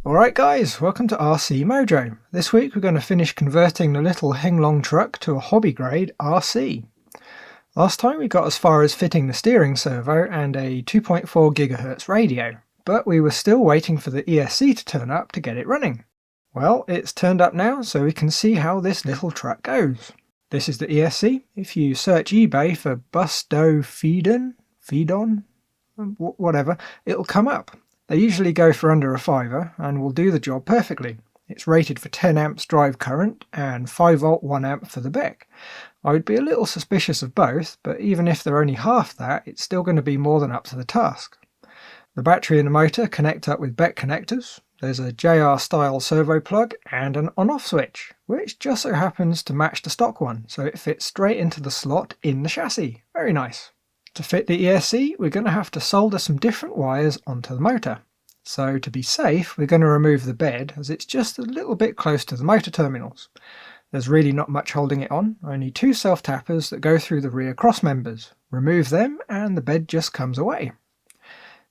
Alright guys, welcome to RC Mojo. This week we're going to finish converting the little Heng Long truck to a hobby grade RC. Last time we got as far as fitting the steering servo and a 2.4 GHz radio, but we were still waiting for the ESC to turn up to get it running. Well, it's turned up now, so we can see how this little truck goes. This is the ESC. If you search eBay for Busto Feedon, whatever, it'll come up. They usually go for under a $5 and will do the job perfectly. It's rated for 10 amps drive current and 5V 1 amp for the BEC. I would be a little suspicious of both, but even if they're only half that, it's still going to be more than up to the task. The battery and the motor connect up with BEC connectors. There's a JR style servo plug and an on-off switch, which just so happens to match the stock one, so it fits straight into the slot in the chassis. Very nice. To fit the ESC, we're going to have to solder some different wires onto the motor. So to be safe, we're going to remove the bed, as it's just a little bit close to the motor terminals. There's really not much holding it on, only two self-tappers that go through the rear cross members. Remove them and the bed just comes away.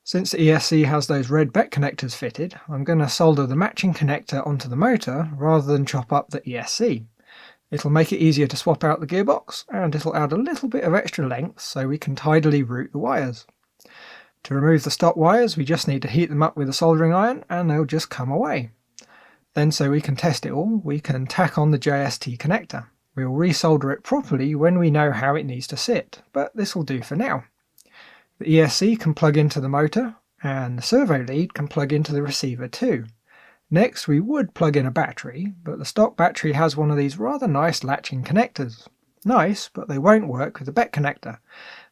Since the ESC has those red BEC connectors fitted, I'm going to solder the matching connector onto the motor rather than chop up the ESC. It'll make it easier to swap out the gearbox, and it'll add a little bit of extra length so we can tidily route the wires. To remove the stock wires, we just need to heat them up with a soldering iron and they'll just come away. Then, so we can test it all, we can tack on the JST connector. We'll resolder it properly when we know how it needs to sit, but this will do for now. The ESC can plug into the motor, and the servo lead can plug into the receiver too. Next, we would plug in a battery, but the stock battery has one of these rather nice latching connectors. Nice, but they won't work with the BEC connector.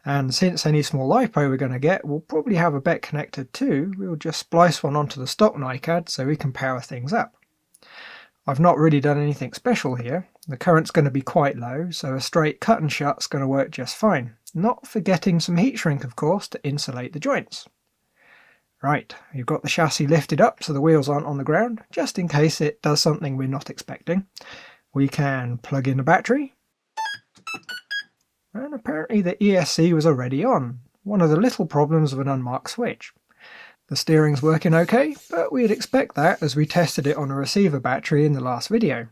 And since any small LiPo we're going to get will probably have a BEC connector too, we'll just splice one onto the stock NiCad so we can power things up. I've not really done anything special here. The current's going to be quite low, so a straight cut and shut's going to work just fine. Not forgetting some heat shrink, of course, to insulate the joints. Right, you've got the chassis lifted up so the wheels aren't on the ground, just in case it does something we're not expecting. We can plug in the battery. And apparently the ESC was already on, one of the little problems of an unmarked switch. The steering's working okay, but we'd expect that as we tested it on a receiver battery in the last video.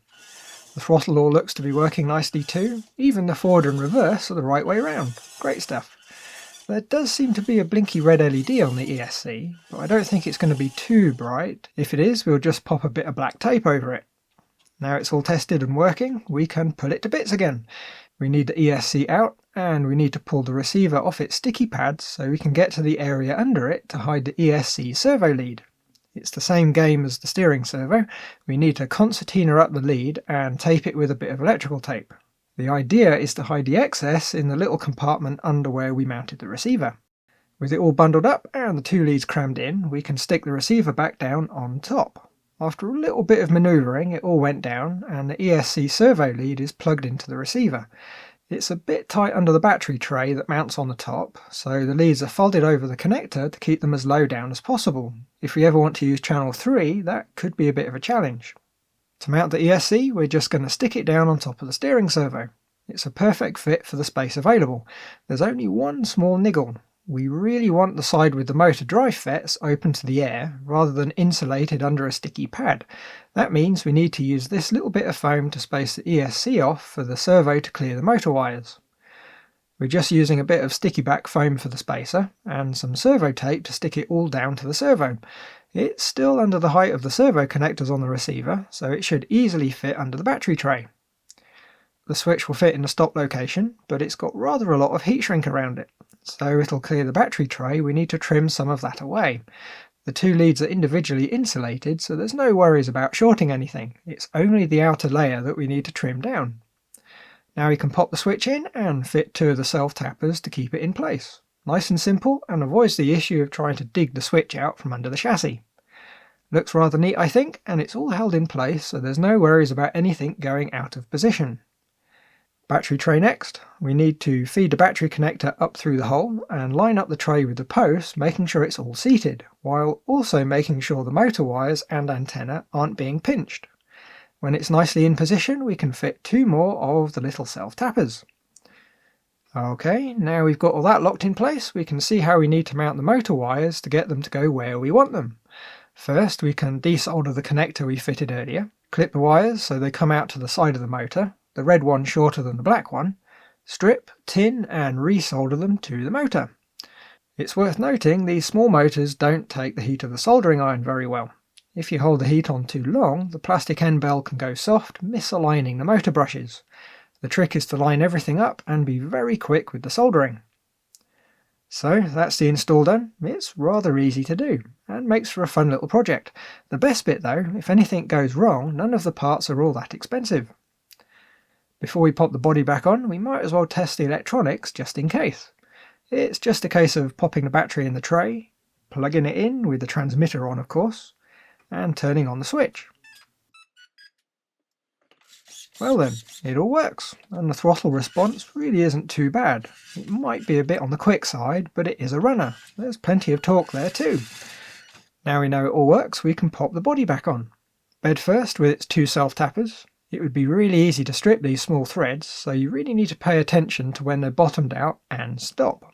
The throttle all looks to be working nicely too, even the forward and reverse are the right way round. Great stuff. There does seem to be a blinky red LED on the ESC, but I don't think it's going to be too bright. If it is, we'll just pop a bit of black tape over it. Now it's all tested and working, we can pull it to bits again. We need the ESC out, and we need to pull the receiver off its sticky pads so we can get to the area under it to hide the ESC servo lead. It's the same game as the steering servo. We need to concertina up the lead and tape it with a bit of electrical tape. The idea is to hide the excess in the little compartment under where we mounted the receiver. With it all bundled up and the two leads crammed in, we can stick the receiver back down on top. After a little bit of manoeuvring, it all went down and the ESC servo lead is plugged into the receiver. It's a bit tight under the battery tray that mounts on the top, so the leads are folded over the connector to keep them as low down as possible. If we ever want to use channel 3, that could be a bit of a challenge. To mount the ESC, we're just going to stick it down on top of the steering servo. It's a perfect fit for the space available. There's only one small niggle. We really want the side with the motor drive FETs open to the air, rather than insulated under a sticky pad. That means we need to use this little bit of foam to space the ESC off for the servo to clear the motor wires. We're just using a bit of sticky back foam for the spacer, and some servo tape to stick it all down to the servo. It's still under the height of the servo connectors on the receiver, so it should easily fit under the battery tray. The switch will fit in the stop location, but it's got rather a lot of heat shrink around it. So it'll clear the battery tray, we need to trim some of that away. The two leads are individually insulated, so there's no worries about shorting anything. It's only the outer layer that we need to trim down. Now we can pop the switch in and fit two of the self-tappers to keep it in place. Nice and simple, and avoids the issue of trying to dig the switch out from under the chassis. Looks rather neat, I think, and it's all held in place, so there's no worries about anything going out of position. Battery tray next. We need to feed the battery connector up through the hole and line up the tray with the post, making sure it's all seated, while also making sure the motor wires and antenna aren't being pinched. When it's nicely in position, we can fit two more of the little self-tappers. Okay, now we've got all that locked in place, we can see how we need to mount the motor wires to get them to go where we want them. First, we can desolder the connector we fitted earlier, clip the wires so they come out to the side of the motor, the red one shorter than the black one, strip, tin and resolder them to the motor. It's worth noting these small motors don't take the heat of the soldering iron very well. If you hold the heat on too long, the plastic end bell can go soft, misaligning the motor brushes. The trick is to line everything up and be very quick with the soldering. So that's the install done. It's rather easy to do and makes for a fun little project. The best bit though, if anything goes wrong, none of the parts are all that expensive. Before we pop the body back on, we might as well test the electronics just in case. It's just a case of popping the battery in the tray, plugging it in with the transmitter on of course, and turning on the switch. Well then, it all works, and the throttle response really isn't too bad. It might be a bit on the quick side, but it is a runner. There's plenty of torque there too. Now we know it all works, we can pop the body back on. Bed first with its two self-tappers. It would be really easy to strip these small threads, so you really need to pay attention to when they're bottomed out and stop.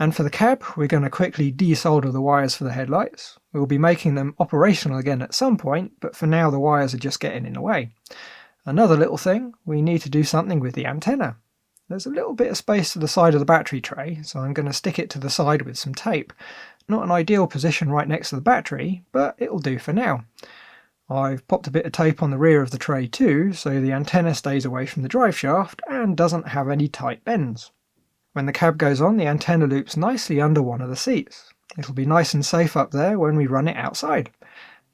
And for the cab, we're going to quickly desolder the wires for the headlights. We'll be making them operational again at some point, but for now the wires are just getting in the way. Another little thing, we need to do something with the antenna. There's a little bit of space to the side of the battery tray, so I'm going to stick it to the side with some tape. Not an ideal position right next to the battery, but it'll do for now. I've popped a bit of tape on the rear of the tray too, so the antenna stays away from the drive shaft and doesn't have any tight bends. When the cab goes on, the antenna loops nicely under one of the seats. It'll be nice and safe up there when we run it outside.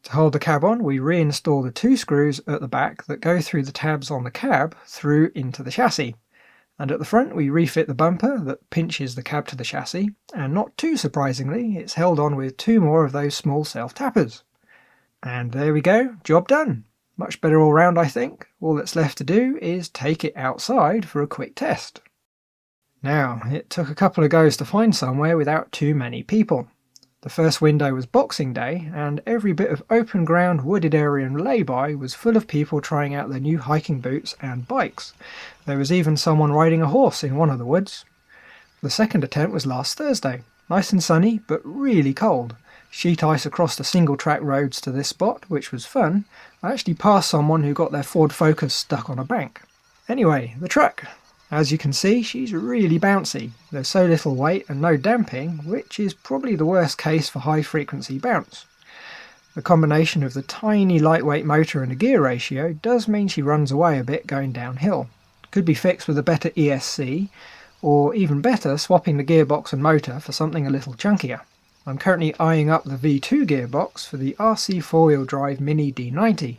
To hold the cab on, we reinstall the two screws at the back that go through the tabs on the cab through into the chassis. And at the front we refit the bumper that pinches the cab to the chassis, and not too surprisingly, it's held on with two more of those small self-tappers. And there we go, job done. Much better all round I think. All that's left to do is take it outside for a quick test. Now, it took a couple of goes to find somewhere without too many people. The first window was Boxing Day, and every bit of open ground, wooded area and lay-by was full of people trying out their new hiking boots and bikes. There was even someone riding a horse in one of the woods. The second attempt was last Thursday. Nice and sunny, but really cold. Sheet ice across the single-track roads to this spot, which was fun. I actually passed someone who got their Ford Focus stuck on a bank. Anyway, the truck. As you can see, she's really bouncy. There's so little weight and no damping, which is probably the worst case for high-frequency bounce. The combination of the tiny lightweight motor and a gear ratio does mean she runs away a bit going downhill. Could be fixed with a better ESC, or even better, swapping the gearbox and motor for something a little chunkier. I'm currently eyeing up the V2 gearbox for the RC 4-wheel drive Mini D90.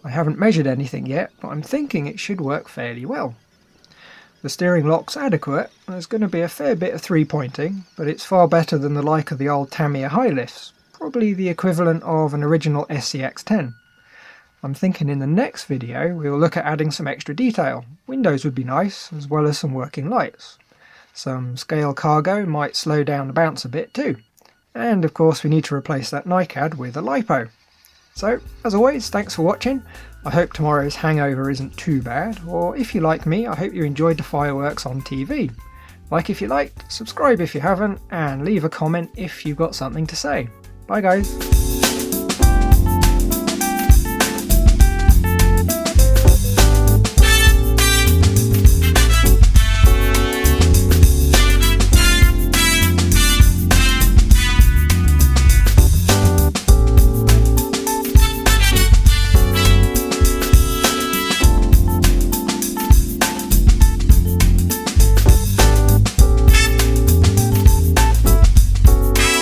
I haven't measured anything yet, but I'm thinking it should work fairly well. The steering lock's adequate. There's going to be a fair bit of three-pointing, but it's far better than the like of the old Tamiya high lifts, probably the equivalent of an original SCX-10. I'm thinking in the next video we'll look at adding some extra detail. Windows would be nice, as well as some working lights. Some scale cargo might slow down the bounce a bit too. And of course we need to replace that NiCad with a LiPo. So, as always, thanks for watching. I hope tomorrow's hangover isn't too bad, or if you like me, I hope you enjoyed the fireworks on TV. Like if you liked, subscribe if you haven't, and leave a comment if you've got something to say. Bye guys!